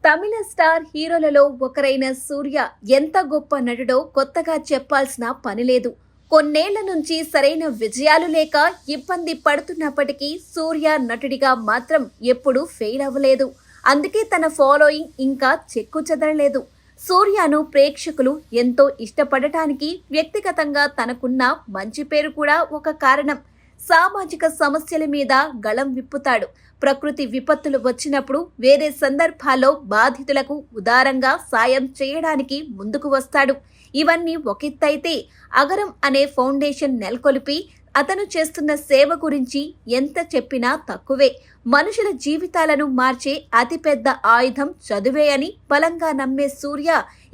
తమిళ star హీరోలలో ఒకరైన సూర్య ఎంత గొప్ప నటుడో కొత్తగా చెప్పాల్సిన పనిలేదు. కొన్నేళ్ల నుంచి సరైన విజయాలు లేక ఇబ్బంది పడుతున్నప్పటికీ సూర్య నటుడిగా మాత్రం ఎప్పుడూ ఫెయిల్ అవ్వలేదు. అందుకే తన ఫాలోయింగ్ ఇంకా చెక్కు చెదరలేదు. సూర్యను ప్రేక్షకులు ఎంతో ఇష్టపడటానికి వ్యక్తిగతంగా తనకున్న మంచి పేరు కూడా ఒక కారణం. సామాజిక సమస్యల మీద గళం విప్పుతాడు. ప్రకృతి విపత్తులు వచ్చినప్పుడు వేరే సందర్భాల్లో బాధితులకు ఉదారంగా సాయం చేయడానికి ముందుకు వస్తాడు. ఇవన్నీ ఒకెత్తైతే అగరం అనే ఫౌండేషన్ నెలకొల్పి అతను చేస్తున్న సేవ గురించి ఎంత చెప్పినా తక్కువే. మనుషుల జీవితాలను మార్చే అతిపెద్ద ఆయుధం చదువే అని బలంగా నమ్మే సూర్య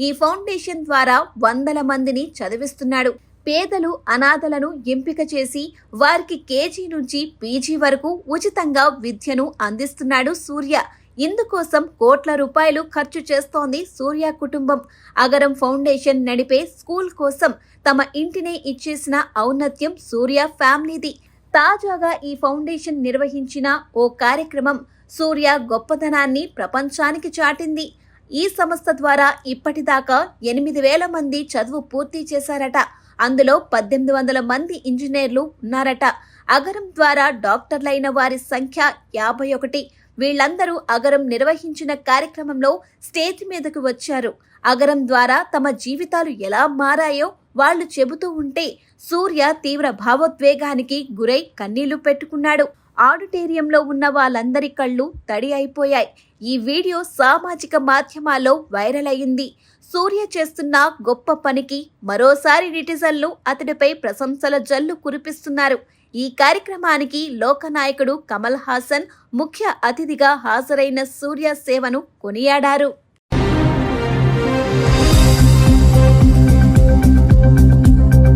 ఈ ఫౌండేషన్ ద్వారా వందల మందిని చదివిస్తున్నాడు. పేదలు, అనాథలను ఎంపిక చేసి వారికి కేజీ నుంచి పీజీ వరకు ఉచితంగా విద్యను అందిస్తున్నాడు సూర్య. ఇందుకోసం కోట్ల రూపాయలు ఖర్చు చేస్తోంది సూర్య కుటుంబం. అగరం ఫౌండేషన్ నడిపే స్కూల్ కోసం తమ ఇంటినే ఇచ్చేసిన ఔన్నత్యం సూర్య ఫ్యామిలీది. తాజాగా ఈ ఫౌండేషన్ నిర్వహించిన ఓ కార్యక్రమం సూర్య గొప్పతనాన్ని ప్రపంచానికి చాటింది. ఈ సంస్థ ద్వారా ఇప్పటిదాకా 8,000 మంది చదువు పూర్తి చేశారట. అందులో 1,800 మంది ఇంజనీర్లు ఉన్నారట. అగరం ద్వారా డాక్టర్లైన వారి సంఖ్య 51. వీళ్లందరూ అగరం నిర్వహించిన కార్యక్రమంలో స్టేజ్ మీదకు వచ్చారు. అగరం ద్వారా తమ జీవితాలు ఎలా మారాయో వాళ్లు చెబుతూ ఉంటే సూర్య తీవ్ర భావోద్వేగానికి గురై కన్నీళ్లు పెట్టుకున్నాడు. ఆడిటోరియంలో ఉన్న వాళ్ళందరి కళ్ళు తడి అయిపోయాయి. ఈ వీడియో సామాజిక మాధ్యమాల్లో వైరల్ అయింది. సూర్య చేస్తున్న గొప్ప పనికి మరోసారి నెటిజన్లు అతడిపై ప్రశంసల జల్లు కురిపిస్తున్నారు. ఈ కార్యక్రమానికి లోకనాయకుడు కమల్ హాసన్ ముఖ్య అతిథిగా హాజరైన సూర్య సేవను కొనియాడారు.